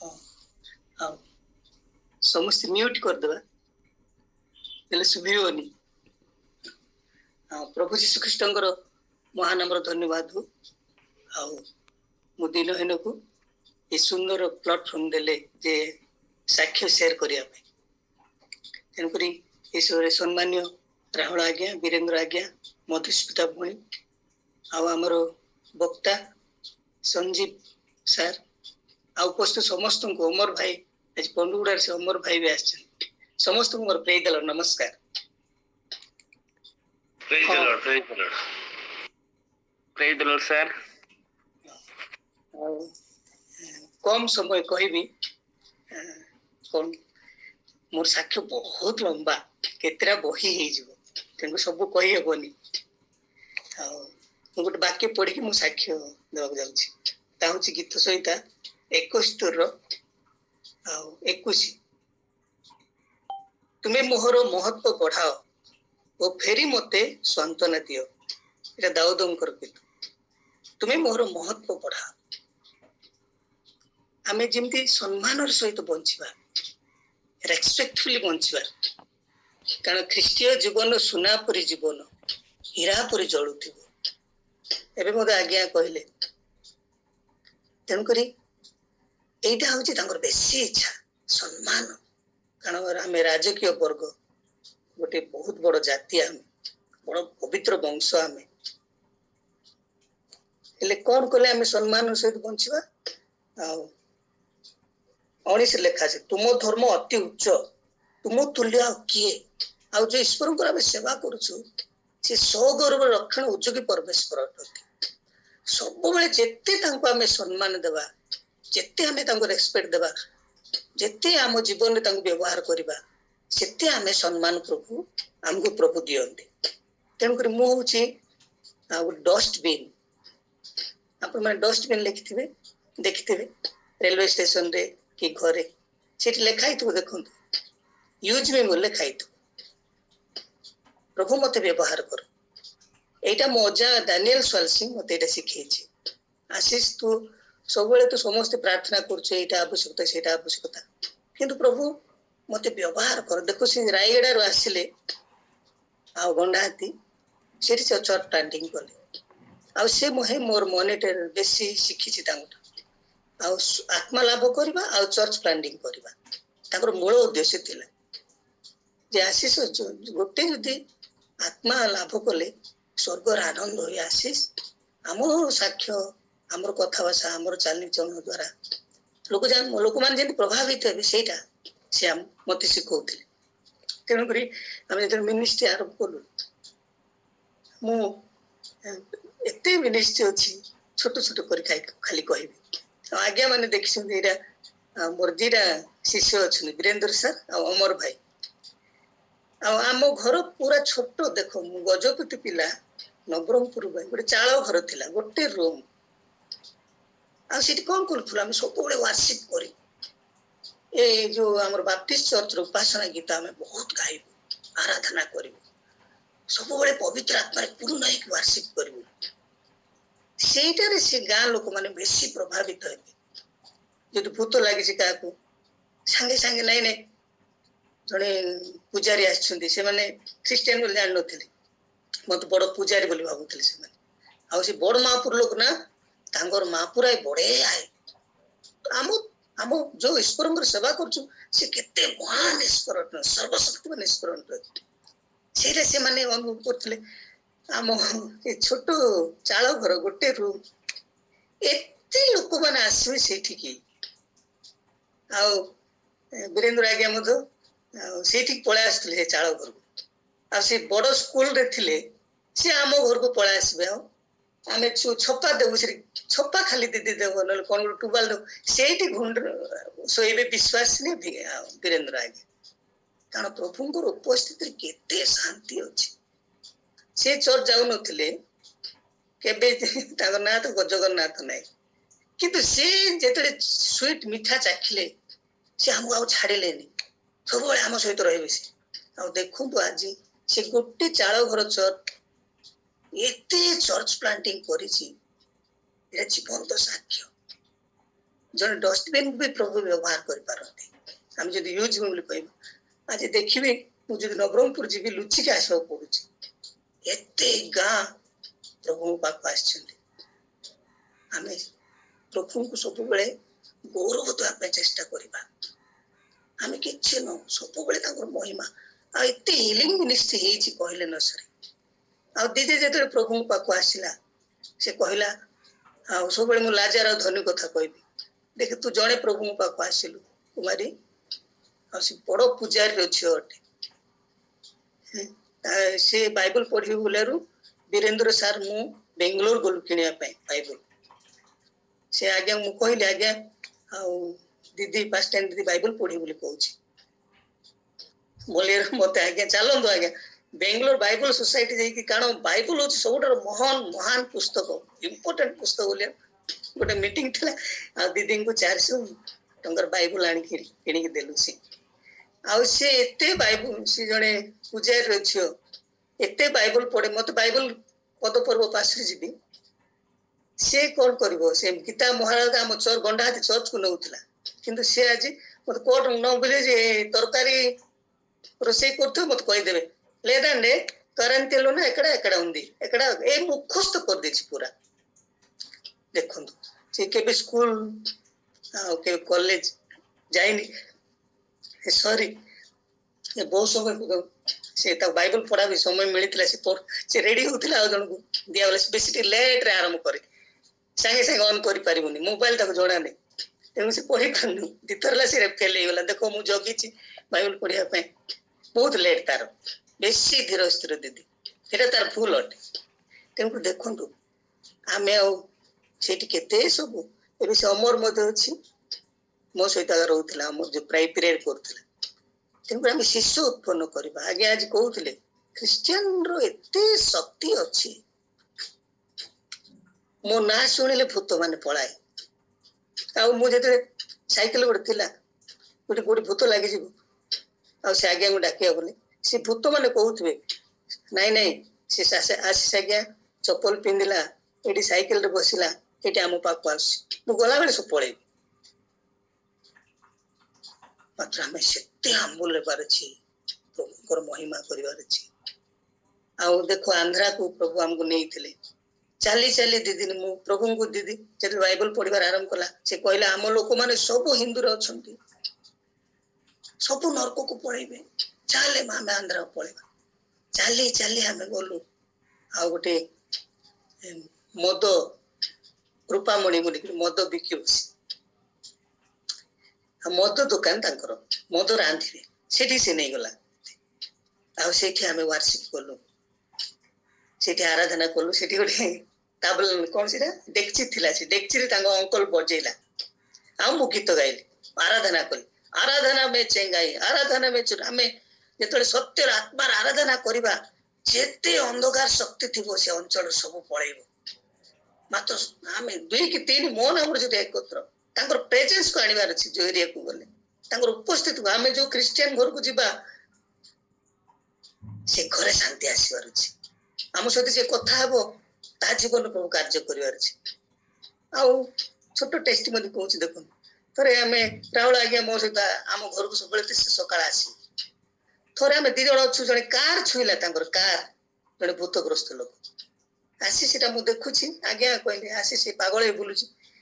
हाँ समस्त म्यूट कर देबा हेले सुभियोनी। हाँ प्रभु यीशु ख्रीष्टंकर महानामर धन्यवाद हो आउ मु दिन हेन को ये सुंदर प्लेटफॉर्म देले जे साक्ष्य शेयर करिया पे तेनकरी ईश्वर सम्मान्य राहुल आज्ञा वीरेंद्र आज्ञा मधुस्मिता भणी आउ आमर वक्ता संजीव सर आ उपस्थित समस्त को अमर भाई आज पंडुगुड़ा से अमर भाई भी आछन समस्त को मोर प्रेज दल नमस्कार। Praise the Lord, praise the Lord, praise the Lord sir. कम समय कहबी कौन मोर साक्ष्य बहुत लंबा केतरा बही हे जिवो तेनको सब कहि हेबोनी आ गोटे वाक्य पढ़ी कि मु साक्ष्य देबाक जाउछि ता होछि गीत सहिता 21 रो आ 21 तुमे मोहर महत्व बढ़ाओ ओ फेरी मते सांत्वना दियो एटा दाऊदंकर गीत तुमे मोहर महत्व बढ़ाओ आमे जिमती सम्मानर सहित बंचिबा रेस्पेक्टफुली बंचिबा कारण ख्रीस्टीय जीवन सुना परि जीवन हीरा परि जळुथिबो एबे मोद आज्ञा कहले तेनकरी एटा होची तांकर बेसी इच्छा सम्मान कारण आमे राजकीय वर्ग गोटे बहुत बड़ जाति आमे बड़ पवित्र वंश आमे हेले कोन कले आमे सम्मान सहित बंचिबा आ 19 लेखा है तुम धर्म अति उच्च तुम तुल्य किए आ जो ईश्वर को आमे सेवा करूछु से सौगौरव रक्षण उद्योगी परमेश्वर अटती सब बेले जेते तांको आमे सम्मान देबा जेते आमे तांको रेस्पेक्ट देबा जेते आम जीवन रे तांको व्यवहार करबा सेते आमे सम्मान प्रभु हमको प्रभु दियंती तेन कर मु होची डस्टबिन आपण माने डस्टबिन लिखिथिबे देखिथिबे रेलवे स्टेशन रे कि घरे सेठी लेखाई तो देखो यूज में बोले खाई तो प्रभु मते व्यवहार कर एटा मजा दानियल स्वालसिंह मते एटा सिखेछि आशीष तू सब बेले तो समस्त प्रार्थना करछ एटा आवश्यकता सेटा आवश्यकता किंतु प्रभु मते व्यवहार कर देखो से रायगड़ा रो आसिले आ गंडाहाती सेठी से चर्च प्लांटिंग करले आ से मोहे मोर मॉनिटर बेसी सिखिछि तांगटा आ आत्मा लाभ करबा आ चर्च प्लांटिंग करबा ताकर मूल उद्देश्य थिला जे आशीष गोटे जदि आत्मा लाभ कले स्वर्ग आनंद होई आशीष हमर साक्ष्य हमर कथा भाषा हमर चाली चलन द्वारा लोक मान जे प्रभावित हेबे सेटा से मते सिखौथिले तेनु करी हम जे मिनिस्ट्री आरंभ करू मु एते मिनिस्ट्री अछि छोट छोट करी खाली कहबी आज्ञा माने देखिसन एटा मोर दिरा शिष्य अछि वीरेंद्र सर आ अमर भाई आ आम घर पूरा छोट देखो गजपति पिला नवरंगपुर भाई गोटे चाळ घर थिला गोटे रूम आ सिटी कोन करथुला हम सब बड़े वार्षिक करी ए जो हमर बाप्टिस्ट चर्च रो उपासना गीत हमें बहुत गाइबो आराधना करिबो सब बड़े पवित्र आत्मा रे पूर्ण एक वार्षिक करिबो सेटारे से गाँ लोक माने बेसी प्रभावित हेबे जदि भूत लागि काको संगे संगे नहीं नहीं जड़े पूजारी आछुंदी से माने क्रिश्चियन बोल जान नथिले मत बड़ पूजारी बोली भाबुथिले से माने आ से बड़ महापुर लोक ना तांगर महापुराय बड़े आए आम आम जो ईश्वरंकर सेवा करछु से केते महान ईश्वर सर्वशक्तिमान ईश्वर सेरे से माने अनुभव करथिले आम छोट चाल घर गोटे रूम एते लोक माने आसबे सेठी की आ वीरेंद्र आज्ञा मधो सेठी पळे आसथिले चाल घर आ से बड़ स्कूल रे थिले से आम घर को पळे आसबे आमे छप्पा देबु से छप्पा खाली दीदी देबो न कोन टुबाल सेठी घुंड सोइबे विश्वास ने वीरेंद्र आज्ञा कारण प्रभुंकर उपस्थिति केते शांति अछि से चर्च जाऊ नथिले केबे तागर ना तो जगन्नाथ नाही किंतु से जेतले स्वीट मीठा चाखिले से हम आउ छाड़िलेनी सब बेले हम सहित रहबे से आ देखु तो आज से गोटे चाळ घर चर्च एते चर्च प्लांटिंग करिछि ए जीवन तो साक्ष्य जन डस्टबिन भी प्रभु व्यवहार कर पारती हम जब यूज बोली कह आज देखिए मुझे नवरंगपुर जी लुचिक आसवा पड़ुची एते गाँ प्रभु पाक आम प्रभु को सब गौरव देवाई चेष्टा करवा आम कि न सब महिमा आते हिलिंग मिनिस्ट्री कहले न सर आ दीदी जो प्रभु पाक आसला से कहला सब मु लाजार धनी कथा कहबी देख तू जड़े प्रभु पाक आसिलु कुमारी आ बड़ पूजारी झील अटे से बाइबल पढ़ी बोलू वीरेंद्र सार मु बेंगलोर गलु किनिया बाइबल से आज्ञा मु कहली आज्ञा आ दीदी पास टाइम दीदी बाइबल पढ़ी बोली कहूँ बोले मत आज्ञा चलतु आज्ञा बेंगलोर बाइबल सोसाइटी जाकि कारण बाइबल हूँ सब महान महान पुस्तक इम्पोर्टेंट पुस्तक बोलिया गोटे मीटिंग थिला आ दीदी को 400 टंकर बाइबल आनी किणी देलु से आ से एते बाइबल से जने पूजारी झील एते बाइबल पढ़े मत बाइबल पद पर्व पास जीवी से कौन करिवो से गीता महाराज आम चर्च गंडाहाती चर्च को नौला किंतु से आज मत कोट न बोले जे तरकारी रोसे करते मत कहीदेवे लेदे करंती ना एकड़ा एकड़ा उंदी एकड़ा ए मुखस्त कर देछि पूरा देखो से के स्कूल के कॉलेज जाइनी सॉरी ये बहुत समय से बाइबल पढ़ा भी समय मिलता से रेडी होता जन को दिया बेसी लेट रे आरंभ करे सांगे सांगे ऑन करि परिबुनी मोबाइल तक जोड़ा नहीं तेणु से पढ़ी पारनु दिथरला से फेल हो देखो मु जगी बाइबल पढ़िया बहुत लेट तार बेसी धीर स्थिर दीदी सेटा तार भूल अटे तेणु देखु आम आते सब ए से अमर अच्छी मो सहित रोला आम जो प्राय पीरियड करूला तेणुक आम शिशु उत्पन्न करवा आगे आज कहते ख्रीस्टियन एते शक्ति अच्छी मो ना शुणिले भूत माने पलाए आते सैकेल गोटे थी गोटे गोटे भूत लगी से आज्ञा को डाकिया बोले से भूत माने कहते नाई नाई से आसी आज्ञा चप्पल पिंधिला ये सैकेल रे बसला ये आम पाक आस गला बेले सब पलैबी मात्र आम से आंबुल प्रभुकर महिमा कर देखो आंध्रा को प्रभु आमको नहीं चली चली दीदी मु प्रभु को दीदी जब बाइबल पढ़ार आरंभ कला से कहला आम लोक मैंने सब हिंदू अच्छा सब नरक को पलैबे चले आम आंध्रा पलैबा चली चली आम गलु आ गोटे मद रूपामणि बोलिक मद बिकी बस मद दुकान तांकर मद रांधे से नहीं गला आम वार्षिक कलु से आराधना कलु से गोटे ताबल कौन सी डेक्ची थिला से डेक्ची रे अंकल बजेला आ मु गीत गाइली आराधना कली आराधना में चेंगाई आराधना में आम जो सत्य आत्मार आराधना करवा जेते अंधकार शक्ति थी से अंचल सब पलैब मात्र आम 2 कि 3 मन आम जो एकत्र प्रेजेंस को आनिबार अछि जो एरिया को गले उपस्थित आम जो क्रिश्चियन घर को जीवा से घरे शांति आसबार अछि आम सहित से कथा हेबो ता जीवन प्रभु कार्य करिवार अछि आउ छोट टेस्टिमनी कहूँ देखो थे आम राहुल आज्ञा मो सहित आम घर को सब सकाल आसी थे आम 2 जन अच्छु जड़े कार छुईला कार जड़े भूतग्रस्त लोक आसी से देखुची आज्ञा कहले आसी से पागल बुलूँ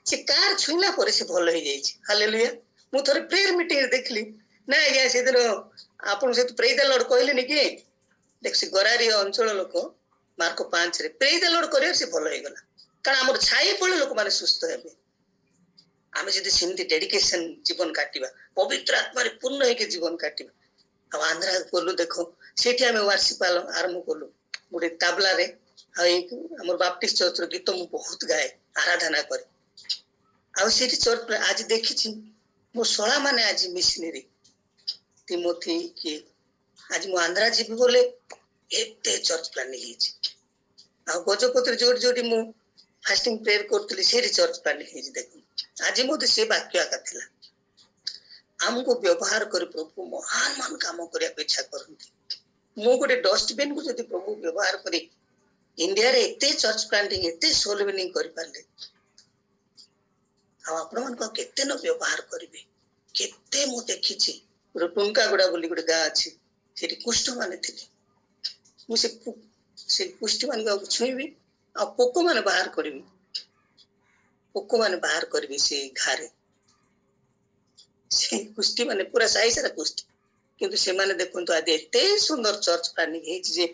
से कार छुईला पर से भल हो जाए हालेलुया मु थे प्रेयर मीटिंग देखली ना आज्ञा से दिन आपन से प्रेज द लॉर्ड कहले कि देख से गरारी अंचल लोक मार्क 5 रे प्रेज द लॉर्ड करियर से भल हो गला कारण हमर छाई पड़े लोक माने सुस्थ हेबे आम जब सेमती डेडिकेशन जीवन काटिबा पवित्र आत्मा पूर्ण होके जीवन काटिबा आ आंध्रा गलु देखो सेठी आम वार्षिक आरंभ कलु गोटे ताबला रे आम बाप्टिस्ट चर्च गीत मु बहुत गाए आराधना करे आठी चर्च आज देखी मो शला माने आज मिशनरी तिमोथी कि आज मु आंध्रा जीवी बोले एते चर्च प्लानिंग आ गजपति जोड़ी जोड़ी मु फास्टिंग प्रेयर करतली से चर्च प्लानिंग देखो आज मत से वाक्य आका थिला आमको व्यवहार कर प्रभु महान महान काम करने इच्छा करती मु गोटे डस्टबिन को जब प्रभु व्यवहार कर इंडिया रे एते चर्च प्लांटिंग एते सोल विनिंग कर पारले आपण मान केते न व्यवहार करिवे केते मु देखिछि टुनका गुडा बोली गोटे गाँ अछि सेठी कुष्ठ माने थिले मु से कुष्ठ मान को छुईबी आ पोको माने बाहर करबी पोको माने बाहर करबी से घारे से कुष्ठी माने पूरा साई सारा कुष्ठ किंतु से माने देखंतु आदि एते सुंदर चर्च प्लानिंग हेछि जे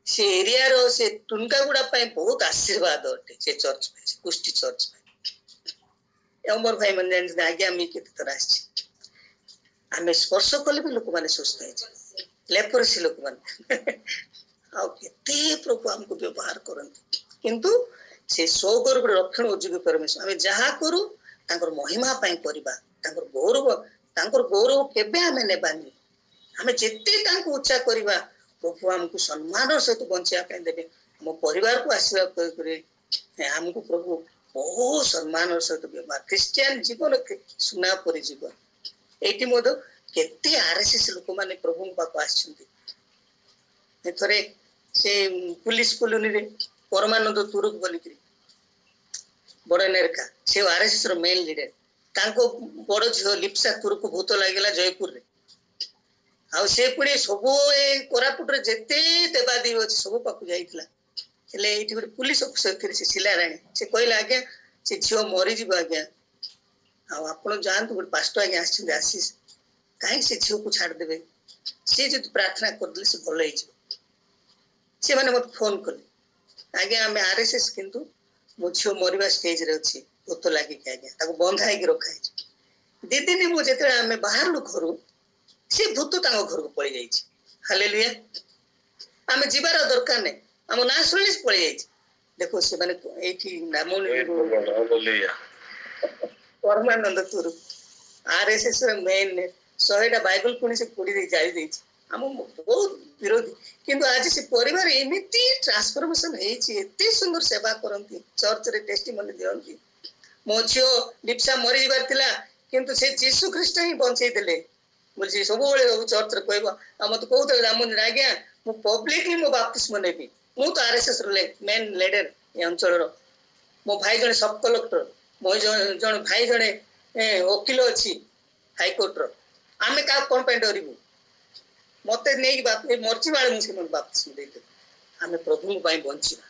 से एरिया रो से टुनका गुडा पय बहुत आशीर्वाद अटे से चर्च पे से कुष्ठी चर्च पे अमर भाई मन जान आगे हम केते तरह आछि आमे स्पर्श कले भी लोक माने सुस्त है लेप्रोसी लोक माने आ केते प्रभु हमको व्यवहार करन किंतु से सोगर गुड रक्षण उद्योग परमेश्वर आमे जहा करू तांकर महिमा पय करबा तांकर गौरव केबे आमे नेबानी आमे जेते तांको उच्चा करबा प्रभु हमको सम्मान सहित बंचिया पय देबे हम परिवार को आशीर्वाद करे हमको प्रभु बहुत सम्मान सहित व्यवहार क्रिश्चियन जीवन सुना परि जीवन एटी मोद केते आरएसएस लोक माने प्रभु पाक आछंती थरे से पुलिस कॉलोनी रे परमानंद तुरुक बोलिकरी बड़ नेरका से आरएसएस रो मेन लीडर तांको बड़ झियो लिप्सा तुरुक भूत लागला जयपुर रे आ से पुणी सब ए कोरापुट रे जेते देवादेवी अछि सब पाक जाइतला हेले एठी गोटे पुलिस अफिसर थिले से सिला राणी से कहला आज्ञा से झियो मरि जीव आज्ञा आ आपण जानतु गोटे पास्टर आज्ञा आछिन आशीष काहे से झियो को छाड़ देबे से जति प्रार्थना कर दिले से भलो होई से माने मत फोन कले आज्ञा हमें आरएसएस किंतु मो झियो मरिबा स्टेज रे अछि भूत लागी के आज्ञा ताको बंधा है कि रखा है दीदी ने मो जेते हमें बाहर लो घरु से भूत तांको घर को पळि जाईछि हालेलुया हमें जीवार दरकार नै हम ना सुनिले पळि जाईछि देखो से माने एठी नाम हालेलुया परमानंद तुरु आरएसएस रे मेन 100टा बाइबल पुणी से पोड़ी दे जाई देछि हम बहुत विरोधी किंतु आज से परिवार एमिति ट्रांसफॉर्मेशन हेछि एते सुंदर सेवा करंती चर्च रे टेस्टिमनी दियंती मो झियो लिप्सा मरि जिबार थिला किंतु से यीशु ख्रीष्ट ही बंचै देले बोलछि सब बेले चर्च रे कहबा हम तो कहत रामन आज्ञा मु पब्लिकली मो बाप्तिस्म नेबी मु तो आरएसएस रे मेन लीडर ए अंचल रो मो भाई जने सब कलेक्टर मो जन भाई जने वकील अछि हाई कोर्ट रो आमे का कोन पे डरिबु मते नेकी बात मरची बाळे मु से मन बाप्तिस्म देते आमे प्रभु बाई बंचिबा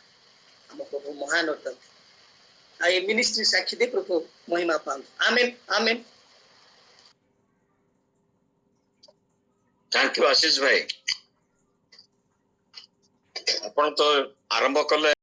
हम प्रभु महान अटन आ ये मिनिस्ट्री साक्षी दे प्रभु महिमा पान आमेन आमेन थैंक यू आशीष भाई आपण तो आरंभ कले